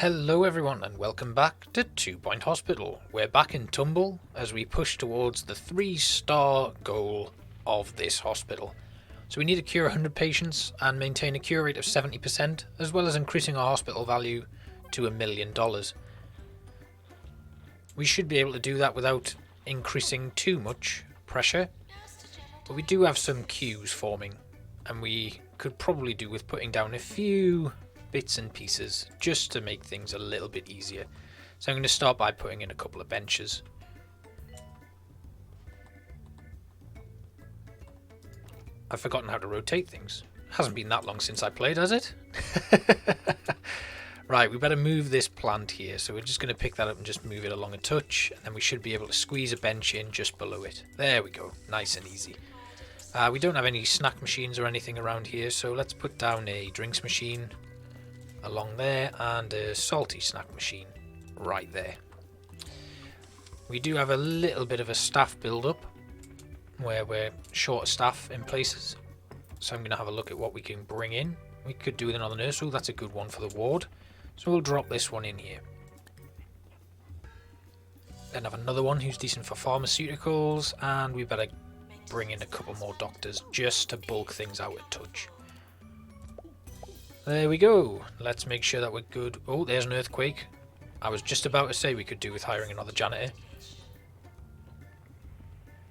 Hello everyone and welcome back to 2 Point Hospital. We're back in Tumble as we push towards the 3-star goal of this hospital. So we need to cure 100 patients and maintain a cure rate of 70%, as well as increasing our hospital value to $1 million. We should be able to do that without increasing too much pressure, but we do have some queues forming, and we could probably do with putting down a few bits and pieces just to make things a little bit easier. So I'm going to start by putting in a couple of benches. I've forgotten how to rotate things. Hasn't been that long since I played, has it? Right, we better move this plant here. So we're just going to pick that up and just move it along a touch, and then we should be able to squeeze a bench in just below it. There we go, nice and easy. We don't have any snack machines or anything around here, so let's put down a drinks machine along there and a salty snack machine right there. We do have a little bit of a staff build up where we're short of staff in places, so I'm going to have a look at what we can bring in. We could do with another nurse. Oh, that's a good one for the ward, so we'll drop this one in here. Then have another one who's decent for pharmaceuticals, and we better bring in a couple more doctors just to bulk things out a touch. There we go. Let's make sure that we're good. Oh, there's an earthquake. I was just about to say we could do with hiring another janitor.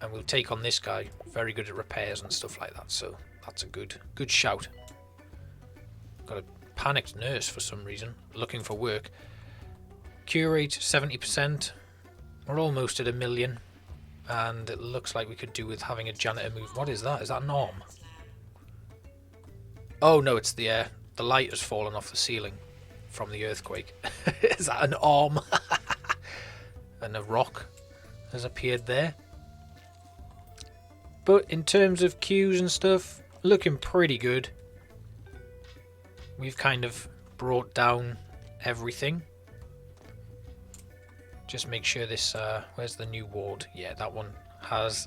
And we'll take on this guy. Very good at repairs and stuff like that. So that's a good shout. Got a panicked nurse for some reason. Looking for work. Cure rate 70%. We're almost at $1 million. And it looks like we could do with having a janitor move. What is that? Is that an arm? Oh no, it's the light has fallen off the ceiling from the earthquake. Is that an arm? And a rock has appeared there. But in terms of queues and stuff, looking pretty good. We've kind of brought down everything. Just make sure this, where's the new ward? Yeah, that one has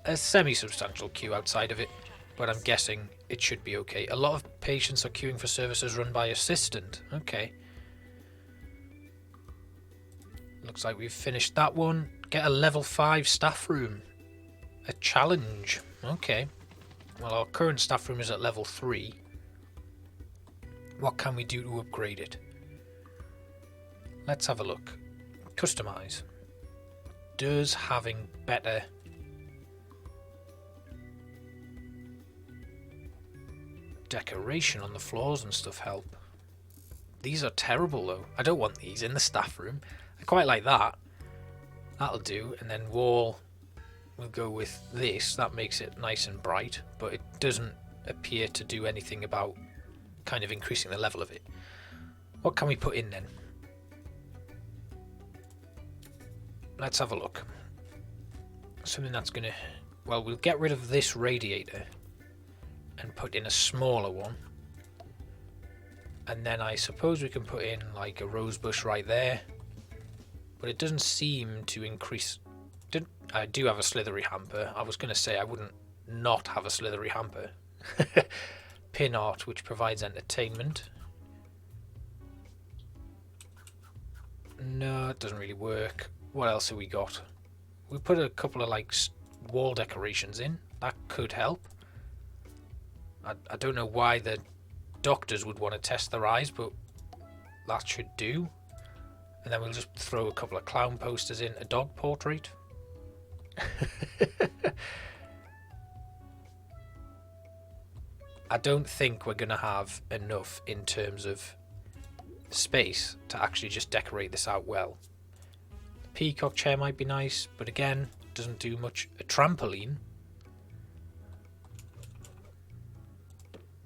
a semi-substantial queue outside of it. But I'm guessing it should be okay. A lot of patients are queuing for services run by assistant. Okay. Looks like we've finished that one. Get a level 5 staff room. A challenge. Okay. Well, our current staff room is at level 3. What can we do to upgrade it? Let's have a look. Customize. Does having better decoration on the floors and stuff help? These are terrible though. I don't want these in the staff room. I quite like that. That'll do. And then wall, we'll go with this. That makes it nice and bright, but it doesn't appear to do anything about kind of increasing the level of it. What can we put in then? Let's have a look. Something that's gonna, well, we'll get rid of this radiator and put in a smaller one, and then I suppose we can put in like a rose bush right there, but it doesn't seem to increase. I do have a slithery hamper. I was going to say I wouldn't not have a slithery hamper. Pin art, which provides entertainment. No, it doesn't really work. What else have we got? We put a couple of like wall decorations in. That could help. I don't know why the doctors would want to test their eyes, but that should do. And then we'll just throw a couple of clown posters in. A dog portrait. I don't think we're going to have enough in terms of space to actually just decorate this out well. The peacock chair might be nice, but again, doesn't do much. A trampoline.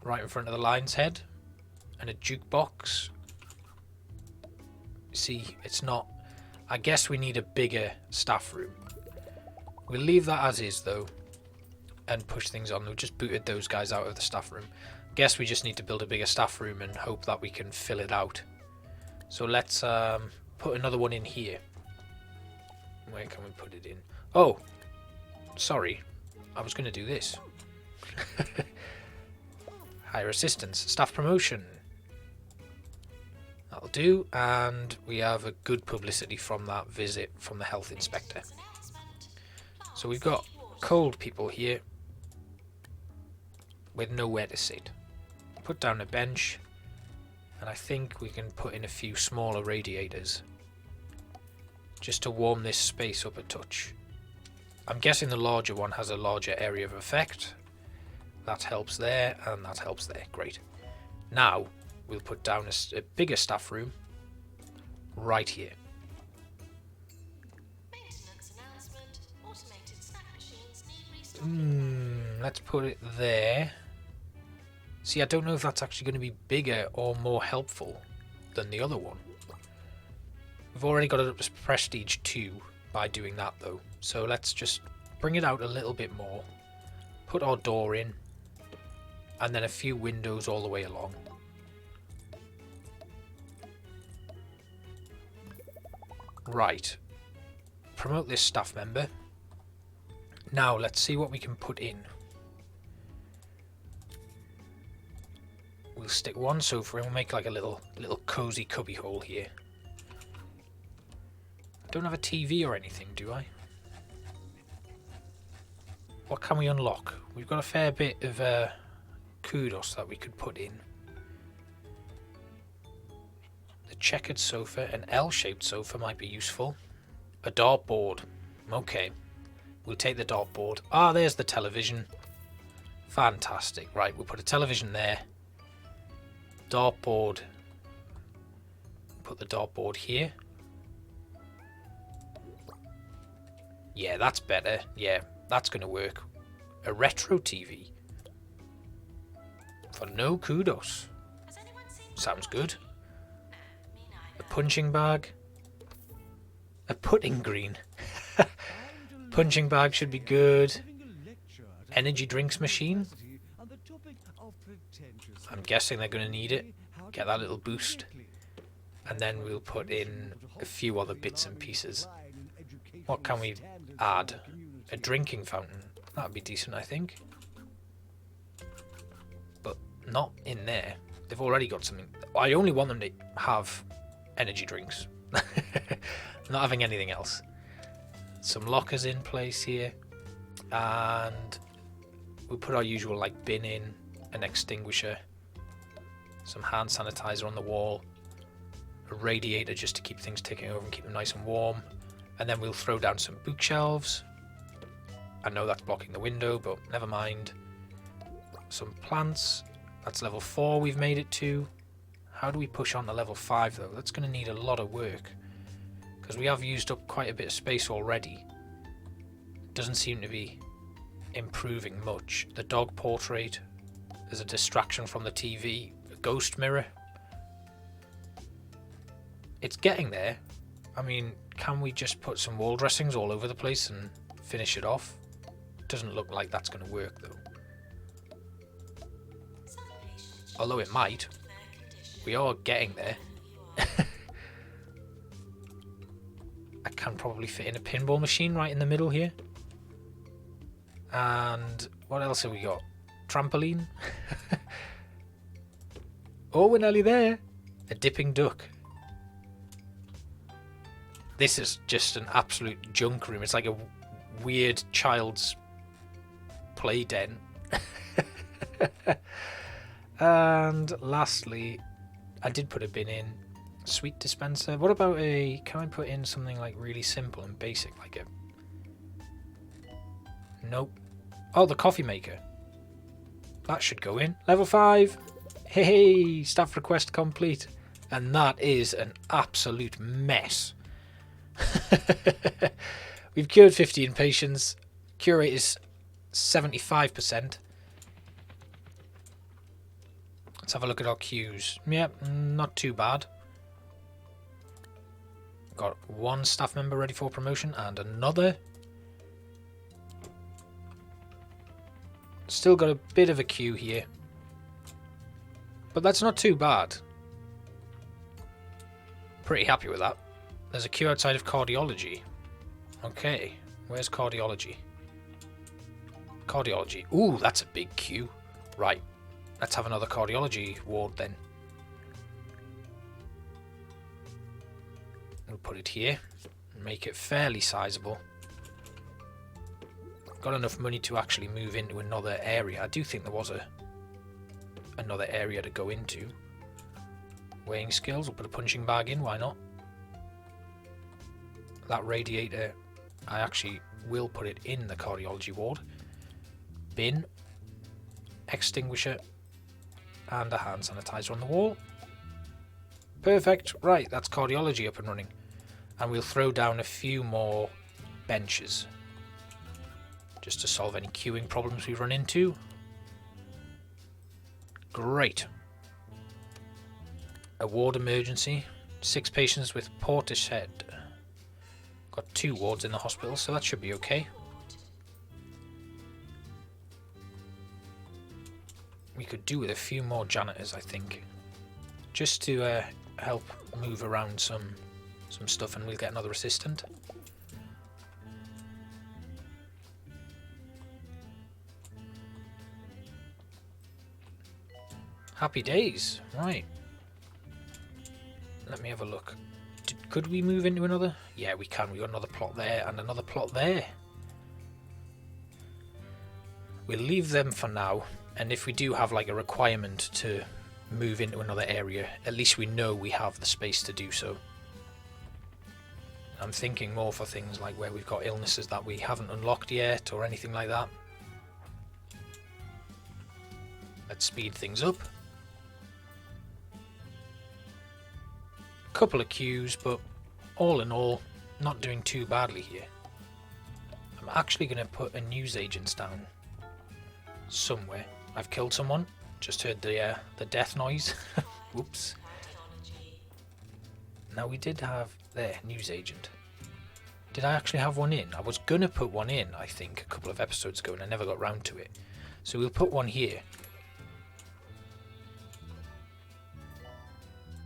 Right in front of the lion's head, and a jukebox. See, it's not. I guess we need a bigger staff room. We'll leave that as is though, and push things on. We've just booted those guys out of the staff room. Guess we just need to build a bigger staff room and hope that we can fill it out. So let's put another one in here. Where can we put it in? Oh, sorry, I was going to do this. Hire assistants, staff promotion. That'll do, and we have a good publicity from that visit from the health inspector. So we've got cold people here with nowhere to sit. Put down a bench, and I think we can put in a few smaller radiators just to warm this space up a touch. I'm guessing the larger one has a larger area of effect. That helps there, and that helps there. Great. Now we'll put down a bigger staff room right here. Let's put it there. See, I don't know if that's actually going to be bigger or more helpful than the other one. We've already got it up to Prestige 2 by doing that though. So let's just bring it out a little bit more. Put our door in. And then a few windows all the way along. Right. Promote this staff member. Now let's see what we can put in. We'll stick one sofa in. We'll make like a little cozy cubby hole here. I don't have a TV or anything, do I? What can we unlock? We've got a fair bit of kudos that we could put in. The checkered sofa, an L-shaped sofa might be useful. A dartboard. Okay. We'll take the dartboard. Ah, there's the television. Fantastic. Right, we'll put a television there. Dartboard. Put the dartboard here. Yeah, that's better. Yeah, that's going to work. A retro TV. For no kudos. Sounds good. A punching bag. A putting green. Punching bag should be good. Energy drinks machine. I'm guessing they're going to need it. Get that little boost. And then we'll put in a few other bits and pieces. What can we add? A drinking fountain. That would be decent, I think. But not in there. They've already got something. I only want them to have energy drinks. Not having anything else. Some lockers in place here. And we'll put our usual like bin in. An extinguisher. Some hand sanitizer on the wall. A radiator just to keep things ticking over and keep them nice and warm. And then we'll throw down some bookshelves. I know that's blocking the window, but never mind. Some plants. That's level 4 we've made it to. How do we push on to level 5 though? That's going to need a lot of work. Because we have used up quite a bit of space already. It doesn't seem to be improving much. The dog portrait. There's a distraction from the TV. A ghost mirror. It's getting there. I mean, can we just put some wall dressings all over the place and finish it off? Doesn't look like that's going to work though. Although it might. We are getting there. I can probably fit in a pinball machine right in the middle here. And what else have we got? Trampoline. Oh, we're nearly there. A dipping duck. This is just an absolute junk room. It's like a weird child's play den. And lastly, I did put a bin in. Sweet dispenser. What about a... Can I put in something like really simple and basic? Like a... Nope. Oh, the coffee maker. That should go in. Level 5. Hey, staff request complete. And that is an absolute mess. We've cured 15 patients. Cure rate is 75%. Let's have a look at our queues. Yep, not too bad. Got one staff member ready for promotion and another. Still got a bit of a queue here. But that's not too bad. Pretty happy with that. There's a queue outside of cardiology. Okay, where's cardiology? Cardiology. Ooh, that's a big queue. Right, let's have another cardiology ward then. We'll put it here and make it fairly sizable. Got enough money to actually move into another area. I do think there was another area to go into. Weighing scales, we'll put a punching bag in, why not? That radiator, I actually will put it in the cardiology ward. Bin, extinguisher, and a hand sanitizer on the wall. Perfect, right, that's cardiology up and running. And we'll throw down a few more benches, just to solve any queuing problems we run into. Great. A ward emergency. 6 patients with Portishead. Got 2 wards in the hospital, so that should be okay. We could do with a few more janitors, I think. Just to help move around some stuff, and we'll get another assistant. Happy days, right. Let me have a look. Could we move into another? Yeah, we can. We've got another plot there and another plot there. We'll leave them for now, and if we do have like a requirement to move into another area, at least we know we have the space to do so. I'm thinking more for things like where we've got illnesses that we haven't unlocked yet or anything like that. Let's speed things up. Couple of queues, but all in all, not doing too badly here. I'm actually going to put a newsagents down somewhere. I've killed someone. Just heard the death noise. Whoops. Now we did have there newsagent. Did I actually have one in? I was going to put one in, I think, a couple of episodes ago, and I never got round to it. So we'll put one here.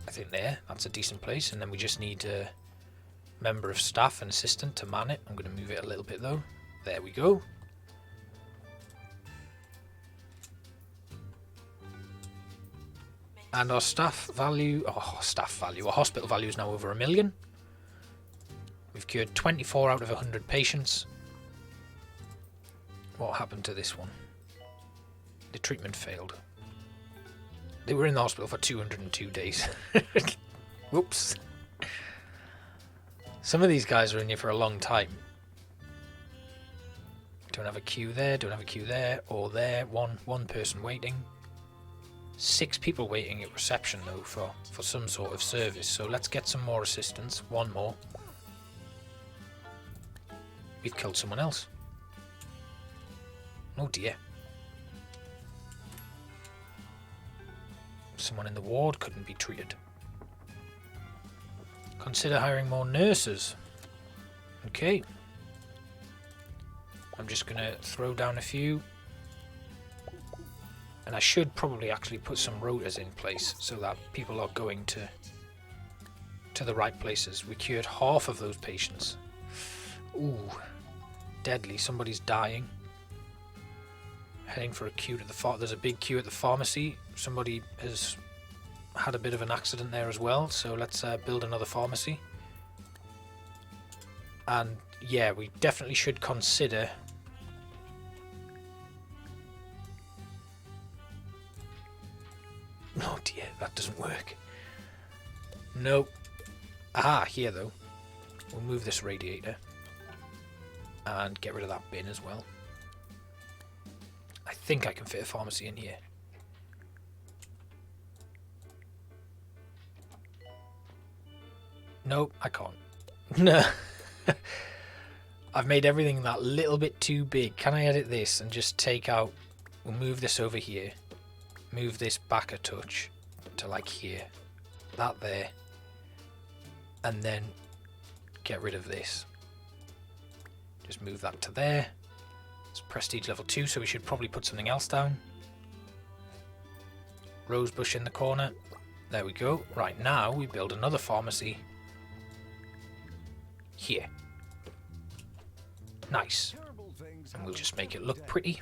I think there, that's a decent place, and then we just need a member of staff and assistant to man it. I'm going to move it a little bit though. There we go. And our our hospital value is now over 1 million. We've cured 24 out of 100 patients. What happened to this one? The treatment failed. They were in the hospital for 202 days. Whoops. Some of these guys are in here for a long time. Don't have a queue there, don't have a queue there, or there. One person waiting. 6 people waiting at reception though for some sort of service. So let's get some more assistance. One more. We've killed someone else. Oh dear. Someone in the ward couldn't be treated. Consider hiring more nurses. Okay. I'm just going to throw down a few. And I should probably actually put some rotas in place so that people are going to the right places. We cured half of those patients. Ooh. Deadly. Somebody's dying. Heading for a queue to the there's a big queue at the pharmacy. Somebody has had a bit of an accident there as well, so let's build another pharmacy. And yeah, we definitely should consider oh dear, that doesn't work. Nope. Aha, here though. We'll move this radiator and get rid of that bin as well. I think I can fit a pharmacy in here. Nope, I can't. No. I've made everything that little bit too big. Can I edit this and just take out... We'll move this over here. Move this back a touch to like here. That there. And then get rid of this. Just move that to there. It's prestige level 2, so we should probably put something else down. Rosebush in the corner. There we go. Right, now we build another pharmacy. Here. Nice. And we'll just make it look pretty.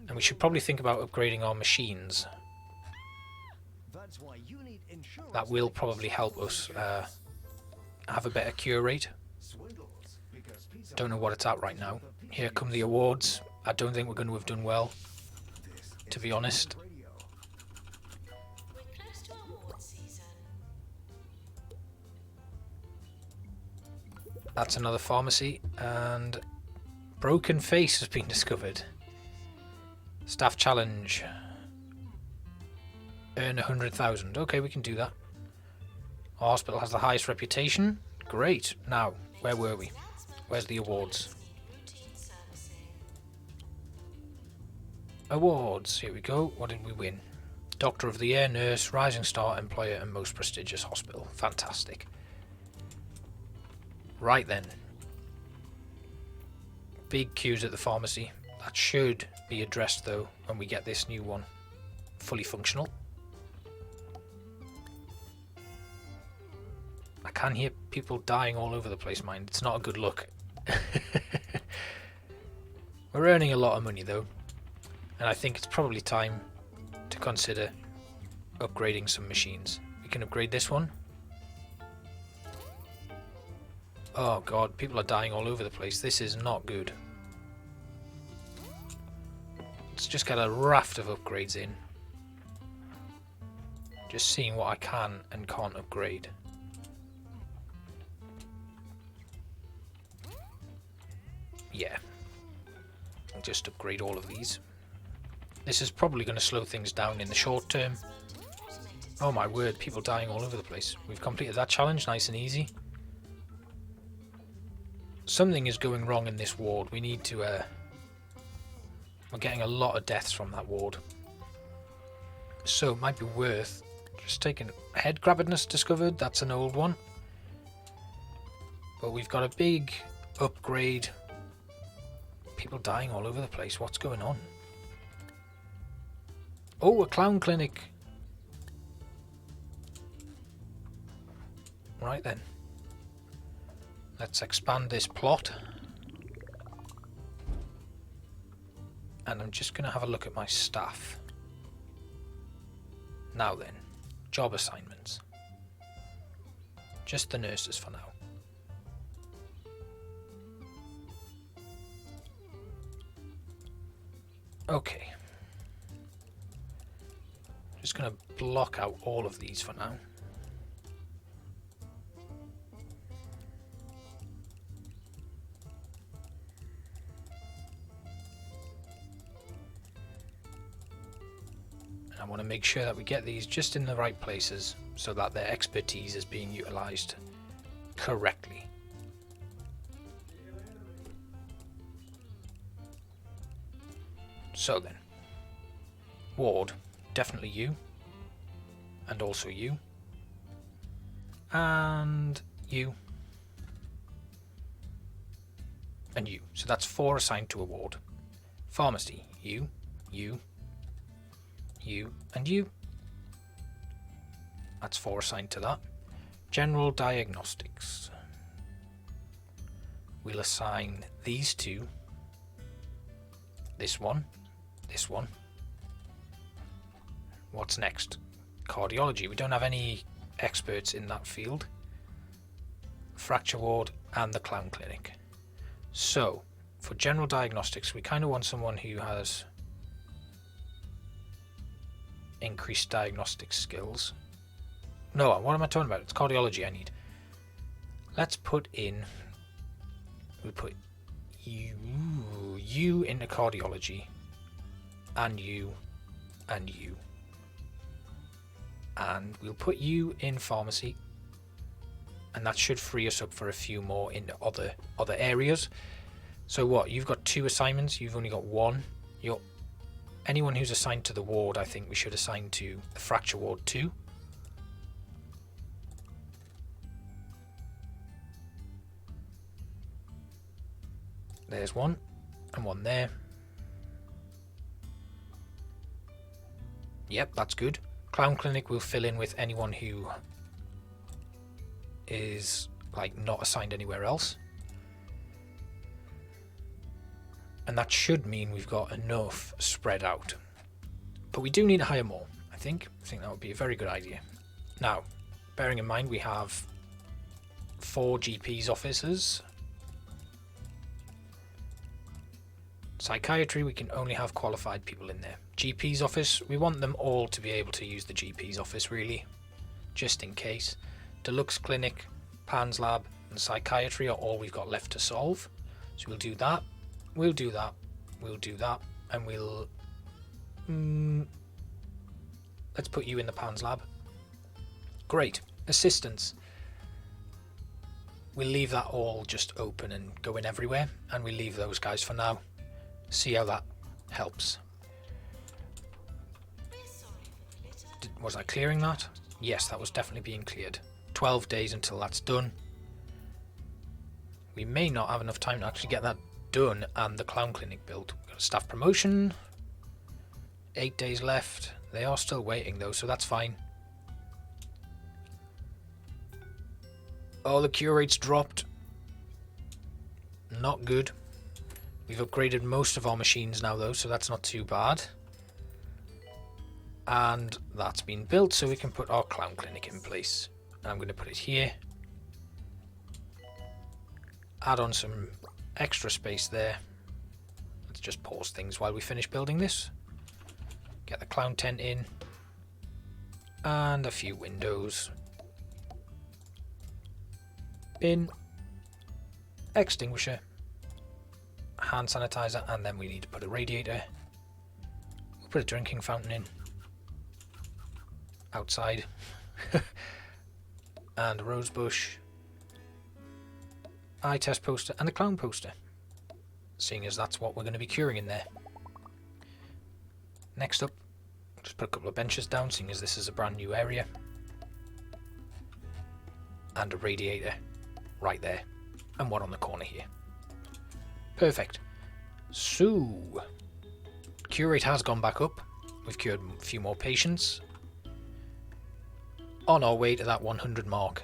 And we should probably think about upgrading our machines. That will probably help us have a better cure rate. Don't know what it's at right now. Here come the awards. I don't think we're going to have done well, to be honest. That's another pharmacy, and broken face has been discovered. Staff challenge. Earn 100,000. Okay, we can do that. Our hospital has the highest reputation. Great. Now, where were we? Where's the awards? Awards. Here we go. What did we win? Doctor of the Year, Nurse, Rising Star, Employer, and Most Prestigious Hospital. Fantastic. Right then. Big queues at the pharmacy. That should be addressed though when we get this new one fully functional. I can hear people dying all over the place, mind. It's not a good look. We're earning a lot of money though, and I think it's probably time to consider upgrading some machines. We can upgrade this one. Oh god, people are dying all over the place. This is not good. Let's just get a raft of upgrades in. Just seeing what I can and can't upgrade. Yeah. I'll just upgrade all of these. This is probably going to slow things down in the short term. Oh my word, people dying all over the place. We've completed that challenge, nice and easy. Something is going wrong in this ward. We need to... we're getting a lot of deaths from that ward. So it might be worth just taking... Head crabbedness discovered. That's an old one. But we've got a big upgrade. People dying all over the place. What's going on? Oh, a clown clinic. Right then. Let's expand this plot. And I'm just going to have a look at my staff. Now then, job assignments. Just the nurses for now. Okay. Just going to block out all of these for now. I want to make sure that we get these just in the right places so that their expertise is being utilized correctly. So then, ward, definitely you, and also you, and you, and you. So that's 4 assigned to a ward. Pharmacy, you, you, you, and you. That's 4 assigned to that. General diagnostics. We'll assign these 2. This one. This one. What's next? Cardiology. We don't have any experts in that field. Fracture ward and the clown clinic. So, for general diagnostics, we kind of want someone who has increased diagnostic skills. No, what am I talking about? It's cardiology I need. Let's put in... We'll put you into cardiology. And you. And you. And we'll put you in pharmacy. And that should free us up for a few more into other areas. So what? You've got 2 assignments. You've only got 1. Anyone who's assigned to the ward, I think we should assign to the fracture ward too. There's 1 and 1 there. Yep, that's good. Clown clinic will fill in with anyone who is like not assigned anywhere else. And that should mean we've got enough spread out. But we do need to hire more. I think that would be a very good idea. Now, bearing in mind we have 4 GP's offices. Psychiatry, we can only have qualified people in there. GP's office, we want them all to be able to use the GP's office, really, just in case. Deluxe clinic, PANS lab, and psychiatry are all we've got left to solve. So we'll do that, we'll do that, we'll do that, and we'll... let's put you in the PANS lab. Great. Assistants. We'll leave that all just open and going everywhere, and we'll leave those guys for now. See how that helps. Was I clearing that? Yes, that was definitely being cleared. 12 days until that's done. We may not have enough time to actually get that done and the clown clinic built. We've got a staff promotion. 8 days left. They are still waiting though, so that's fine. Oh, the cure rate's dropped. Not good. We've upgraded most of our machines now though, so that's not too bad. And that's been built, so we can put our clown clinic in place. And I'm going to put it here. Add on some extra space there. Let's just pause things while we finish building this. Get the clown tent in. And a few windows. Bin. Extinguisher. Hand sanitizer, and then we need to put a radiator. We'll put a drinking fountain in. Outside. And a rose bush. Eye test poster and a clown poster. Seeing as that's what we're going to be curing in there. Next up, just put a couple of benches down, seeing as this is a brand new area. And a radiator right there. And one on the corner here. Perfect. So, cure rate has gone back up. We've cured a few more patients. On our way to that 100 mark.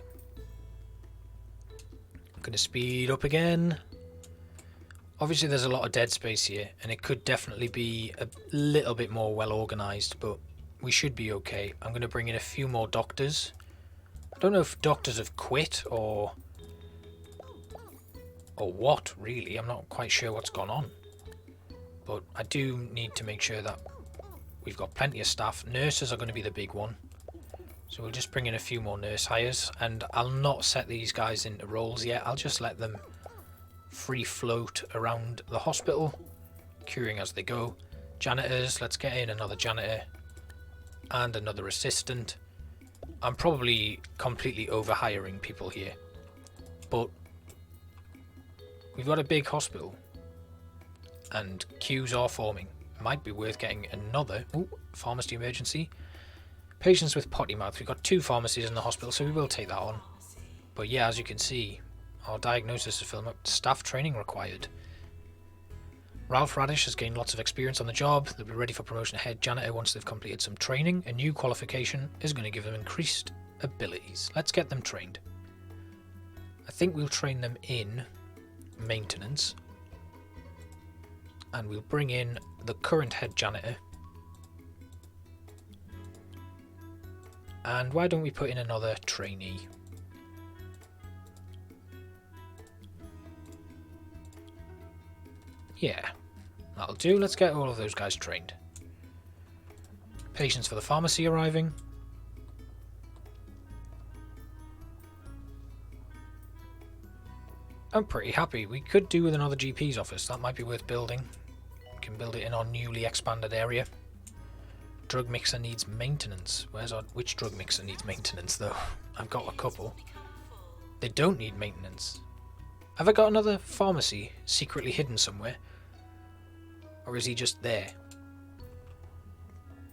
I'm going to speed up again. Obviously there's a lot of dead space here, and it could definitely be a little bit more well organised, but we should be okay. I'm going to bring in a few more doctors. I don't know if doctors have quit or what, really. I'm not quite sure what's gone on. But I do need to make sure that we've got plenty of staff. Nurses are going to be the big one. So we'll just bring in a few more nurse hires. And I'll not set these guys into roles yet. I'll just let them free float around the hospital, curing as they go. Janitors, let's get in another janitor. And another assistant. I'm probably completely overhiring people here. But we've got a big hospital, and queues are forming. Might be worth getting another pharmacy emergency. Patients with potty mouth. We've got 2 pharmacies in the hospital, so we will take that on. But yeah, as you can see, our diagnosis is filling up. Staff training required. Ralph Radish has gained lots of experience on the job. They'll be ready for promotion head janitor once they've completed some training. A new qualification is going to give them increased abilities. Let's get them trained. I think we'll train them in maintenance, and we'll bring in the current head janitor. And why don't we put in another trainee? Yeah, that'll do. Let's get all of those guys trained. Patients for the pharmacy arriving. I'm pretty happy. We could do with another GP's office. That might be worth building. We can build it in our newly expanded area. Drug mixer needs maintenance. Which drug mixer needs maintenance though? I've got a couple. They don't need maintenance. Have I got another pharmacy secretly hidden somewhere? Or is he just there?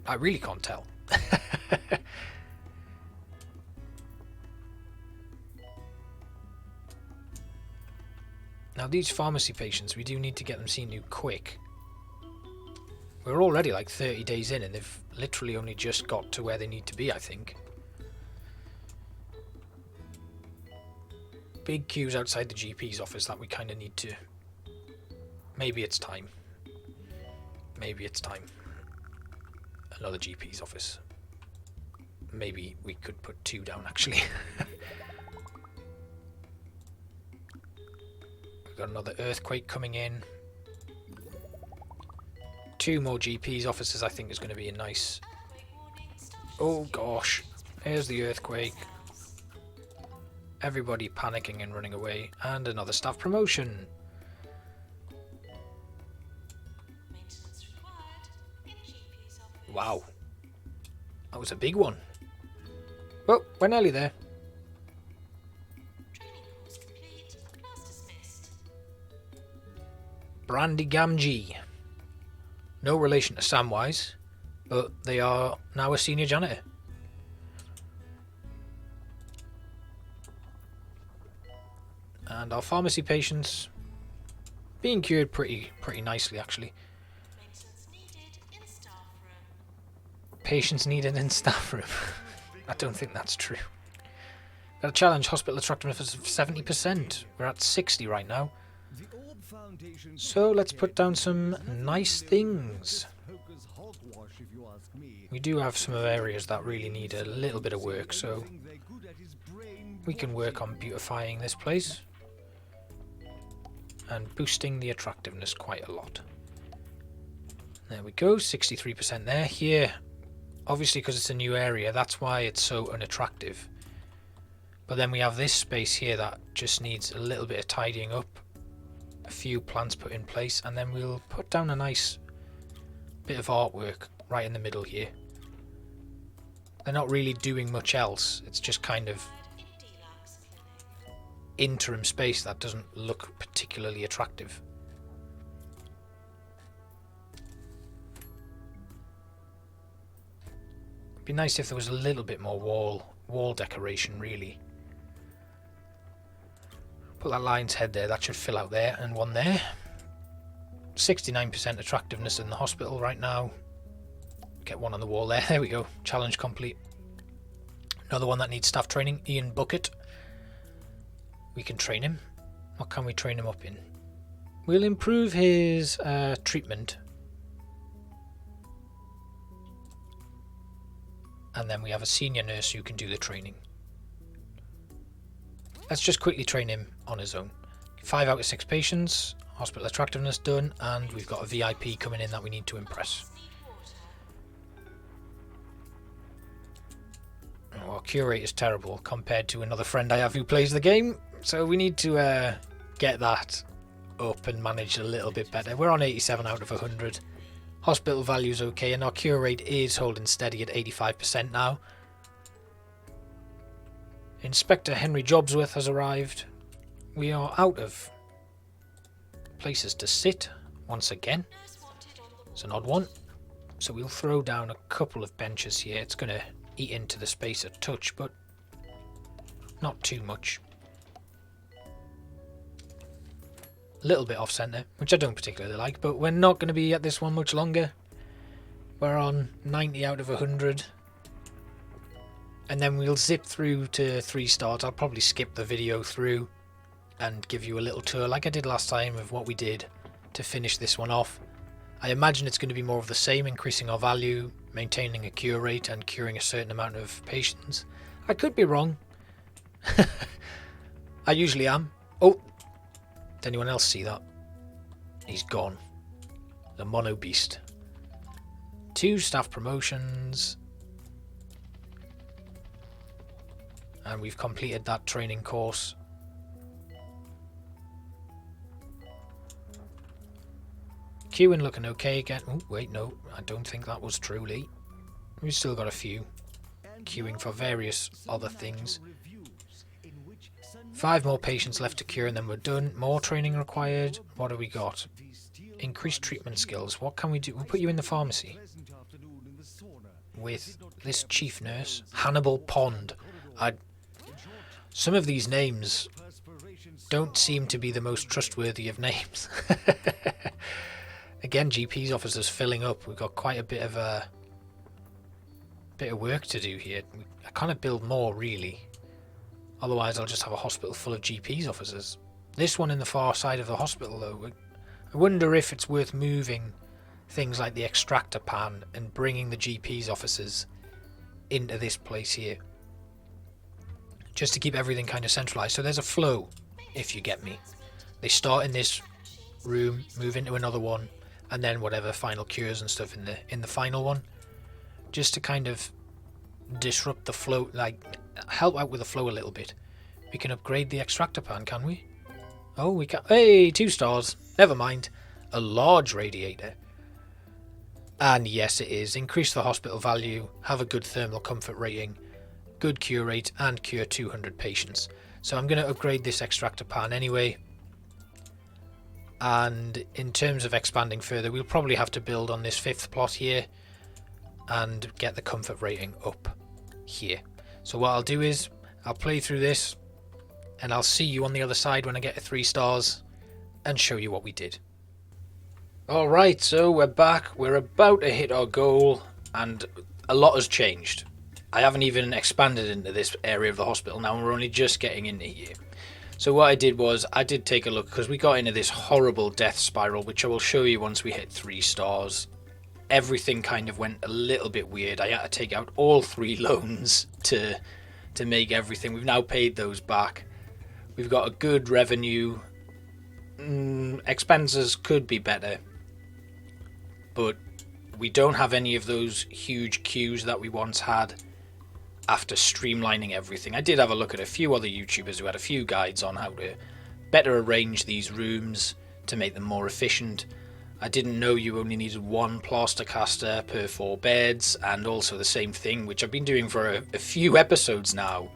I really can't tell. Now these pharmacy patients, we do need to get them seen to quick. We're already like 30 days in and they've literally only just got to where they need to be, I think. Big queues outside the GP's office that we kind of need to... Maybe it's time. Maybe it's time. Another GP's office. maybe we could put 2 down actually. We've got another earthquake coming in. 2 more GP's officers I think is going to be a nice... Oh gosh, here's the earthquake. Everybody panicking and running away. And another staff promotion. Wow. That was a big one. Well, we're nearly there. Brandy Gamgee. No relation to Samwise, but they are now a senior janitor. And our pharmacy patients being cured pretty nicely actually. Patients needed in staff room. I don't think that's true. Got a challenge hospital attractiveness of 70%. We're at 60 right now. So let's put down some nice things. We do have some areas that really need a little bit of work, so we can work on beautifying this place and boosting the attractiveness quite a lot. There we go, 63% there. Here, obviously because it's a new area, that's why it's so unattractive. But then we have this space here that just needs a little bit of tidying up. A few plants put in place, and then we'll put down a nice bit of artwork right in the middle here. They're not really doing much else, it's just kind of interim space that doesn't look particularly attractive. It'd be nice if there was a little bit more wall decoration really. Put that lion's head there, that should fill out there, and one there. 69% attractiveness in the hospital right now. Get one on the wall there, there we go, challenge complete. Another one that needs staff training, Ian Bucket. We can train him. What can we train him up in? We'll improve his treatment. And then we have a senior nurse who can do the training. Let's just quickly train him on his own. 5 out of 6 patients, hospital attractiveness done, and we've got a VIP coming in that we need to impress. Oh, our cure rate is terrible compared to another friend I have who plays the game, so we need to get that up and manage a little bit better. We're on 87 out of 100. Hospital value's okay, and our cure rate is holding steady at 85% now. Inspector Henry Jobsworth has arrived. We are out of places to sit once again. It's an odd one. So we'll throw down a couple of benches here. It's going to eat into the space a touch, but not too much. A little bit off centre, which I don't particularly like, but we're not going to be at this one much longer. We're on 90 out of 100. And then we'll zip through to 3 stars. I'll probably skip the video through and give you a little tour like I did last time of what we did to finish this one off. I imagine it's going to be more of the same, increasing our value, maintaining a cure rate and curing a certain amount of patients. I could be wrong. I usually am. Oh, did anyone else see that? He's gone. The mono beast. 2 staff promotions. And we've completed that training course. Queuing looking okay again. Oh, wait, no. I don't think that was true, Lee. We've still got a few. Queuing for various other things. 5 more patients left to cure and then we're done. More training required. What have we got? Increased treatment skills. What can we do? We'll put you in the pharmacy. With this chief nurse. Hannibal Pond. Some of these names don't seem to be the most trustworthy of names. Again, GP's officers filling up. We've got quite a bit of work to do here. I can't build more really. Otherwise I'll just have a hospital full of GP's officers. This one in the far side of the hospital though, I wonder if it's worth moving things like the extractor pan and bringing the GP's officers into this place here, just to keep everything kind of centralized. So there's a flow, if you get me. They start in this room, move into another one, and then whatever final cures and stuff in the final one, just to kind of disrupt the flow, like help out with the flow a little bit. We can upgrade the extractor pan, can we? Oh, we can. Hey, 2 stars. Never mind. A large radiator. And yes, it is. Increase the hospital value, have a good thermal comfort rating, good cure rate, and cure 200 patients. So I'm going to upgrade this extractor pan anyway. And in terms of expanding further, we'll probably have to build on this 5th plot here and get the comfort rating up here. So what I'll do is I'll play through this and I'll see you on the other side when I get to 3 stars and show you what we did. Alright, so we're back. We're about to hit our goal and a lot has changed. I haven't even expanded into this area of the hospital now, and we're only just getting into here. So what I did was, I did take a look, because we got into this horrible death spiral, which I will show you once we hit 3 stars. Everything kind of went a little bit weird. I had to take out all 3 loans to make everything. We've now paid those back. We've got a good revenue. Expenses could be better, but we don't have any of those huge queues that we once had after streamlining everything. I did have a look at a few other YouTubers who had a few guides on how to better arrange these rooms to make them more efficient. I didn't know you only needed 1 plaster caster per 4 beds, and also the same thing, which I've been doing for a few episodes now.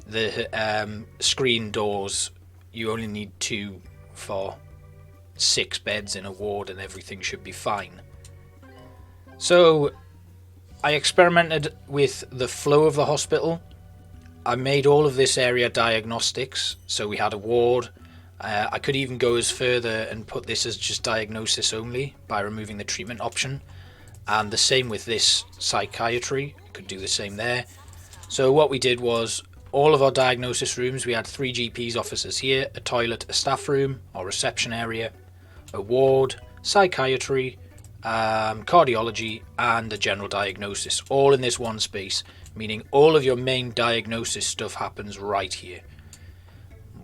The screen doors, you only need 2 for 6 beds in a ward and everything should be fine. So I experimented with the flow of the hospital. I made all of this area diagnostics, so we had a ward. I could even go as further and put this as just diagnosis only by removing the treatment option, and the same with this psychiatry. Could do the same there. So what we did was, all of our diagnosis rooms, we had 3 GP's offices here, a toilet, a staff room or reception area, a ward, psychiatry, cardiology, and a general diagnosis, all in this one space, meaning all of your main diagnosis stuff happens right here.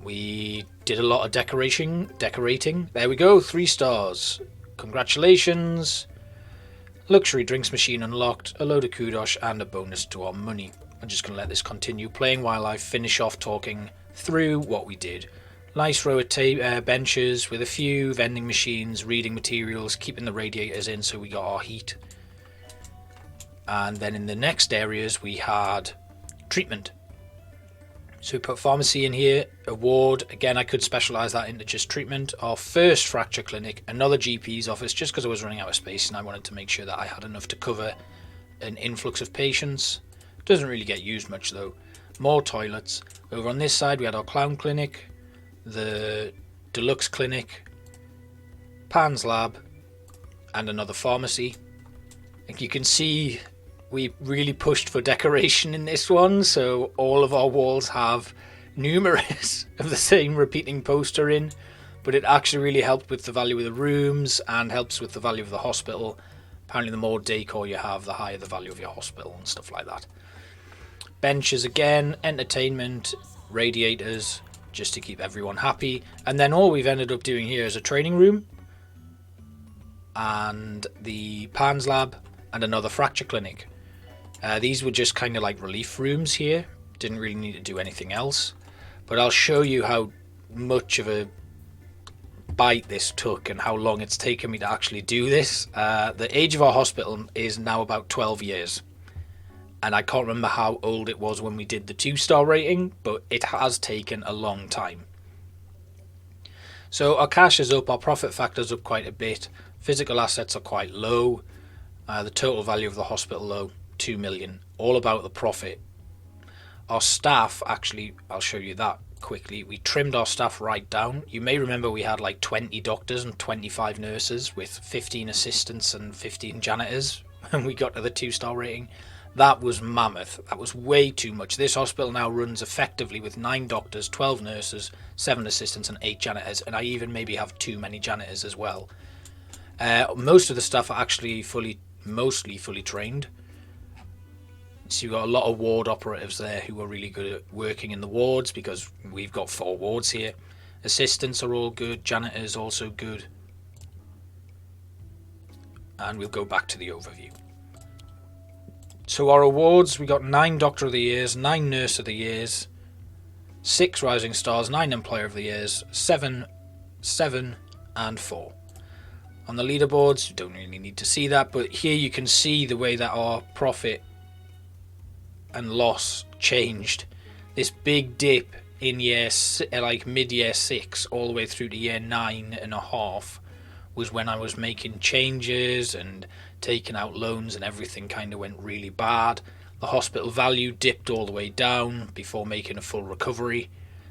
We did a lot of decorating. There we go, 3 stars. Congratulations. Luxury drinks machine unlocked, a load of kudos, and a bonus to our money. I'm just going to let this continue playing while I finish off talking through what we did. Nice row of benches with a few vending machines, reading materials, keeping the radiators in so we got our heat. And then in the next areas we had treatment. So we put pharmacy in here, a ward. Again, I could specialise that into just treatment. Our first fracture clinic, another GP's office, just because I was running out of space and I wanted to make sure that I had enough to cover an influx of patients. Doesn't really get used much though. More toilets. Over on this side we had our clown clinic, the deluxe clinic, Pan's lab, and another pharmacy. Like you can see, we really pushed for decoration in this one, so all of our walls have numerous of the same repeating poster in, but it actually really helped with the value of the rooms and helps with the value of the hospital. Apparently the more decor you have, the higher the value of your hospital and stuff like that. Benches again, entertainment, radiators, just to keep everyone happy. And then all we've ended up doing here is a training room and the Pan's lab and another fracture clinic. These were just kind of like relief rooms here. Didn't really need to do anything else. But I'll show you how much of a bite this took and how long it's taken me to actually do this. The age of our hospital is now about 12 years. And I can't remember how old it was when we did the 2-star rating, but it has taken a long time. So our cash is up, our profit factor's up quite a bit. Physical assets are quite low. The total value of the hospital low, 2 million. All about the profit. Our staff, actually, I'll show you that quickly. We trimmed our staff right down. You may remember we had like 20 doctors and 25 nurses with 15 assistants and 15 janitors when we got to the 2-star rating. That was mammoth. That was way too much. This hospital now runs effectively with 9 doctors, 12 nurses, 7 assistants and 8 janitors, and I even maybe have too many janitors as well. Most of the staff are actually mostly fully trained. So you've got a lot of ward operatives there who are really good at working in the wards, because we've got 4 wards here. Assistants are all good, janitors also good. And we'll go back to the overview. So our awards, we got 9 Doctor of the Years, 9 Nurse of the Years, 6 Rising Stars, 9 Employer of the Years, 7, and 4. On the leaderboards, you don't really need to see that, but here you can see the way that our profit and loss changed. This big dip in mid-year 6 all the way through to year 9.5 was when I was making changes and taking out loans, and everything kind of went really bad. The hospital value dipped all the way down before making a full recovery,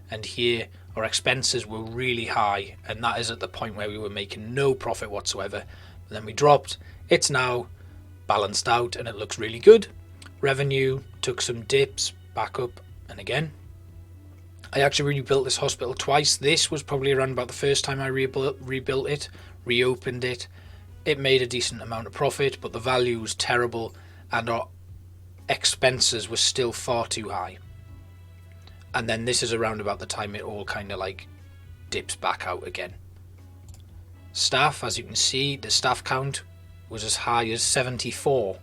and here our expenses were really high, and that is at the point where we were making no profit whatsoever. But then we dropped. It's now balanced out and it looks really good. Revenue took some dips, back up and again. I actually rebuilt this hospital twice. This was probably around about the first time I rebuilt it, reopened it. It made a decent amount of profit, but the value was terrible and our expenses were still far too high. And then this is around about the time it all kind of like dips back out again. Staff, as you can see, the staff count was as high as 74,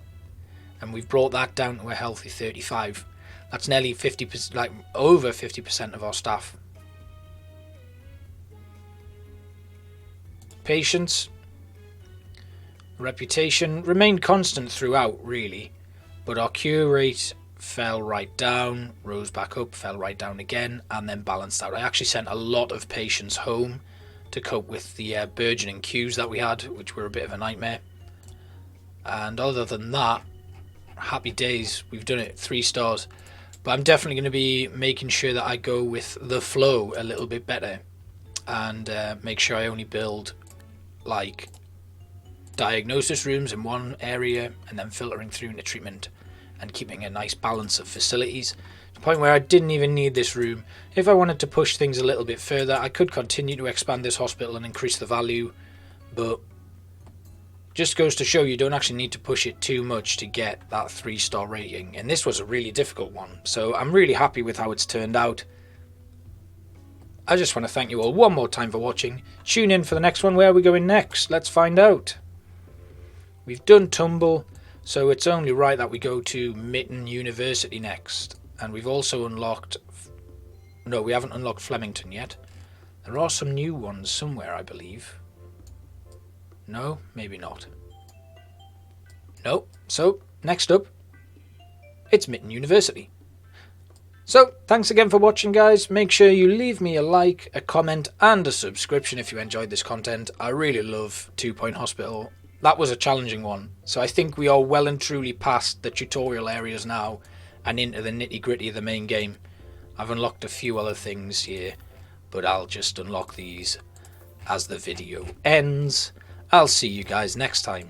and we've brought that down to a healthy 35. That's nearly 50%, like over 50% of our staff. Patients, reputation remained constant throughout really, but our cure rate fell right down, rose back up, fell right down again, and then balanced out. I actually sent a lot of patients home to cope with the burgeoning queues that we had, which were a bit of a nightmare. And other than that, happy days. We've done it, 3 stars. But I'm definitely going to be making sure that I go with the flow a little bit better, and make sure I only build like diagnosis rooms in one area and then filtering through into treatment, and keeping a nice balance of facilities to the point where I didn't even need this room. If I wanted to push things a little bit further, I could continue to expand this hospital and increase the value, but just goes to show you don't actually need to push it too much to get that 3-star rating, and this was a really difficult one, so I'm really happy with how it's turned out. I just want to thank you all one more time for watching. Tune in for the next one. Where are we going next? Let's find out. We've done Tumble, so it's only right that we go to Mitten University next. And we've also unlocked... No, we haven't unlocked Flemington yet. There are some new ones somewhere, I believe. No, maybe not. No, so next up, it's Mitten University. So, thanks again for watching, guys. Make sure you leave me a like, a comment, and a subscription if you enjoyed this content. I really love 2 Point Hospital. That was a challenging one, so I think we are well and truly past the tutorial areas now and into the nitty-gritty of the main game. I've unlocked a few other things here, but I'll just unlock these as the video ends. I'll see you guys next time.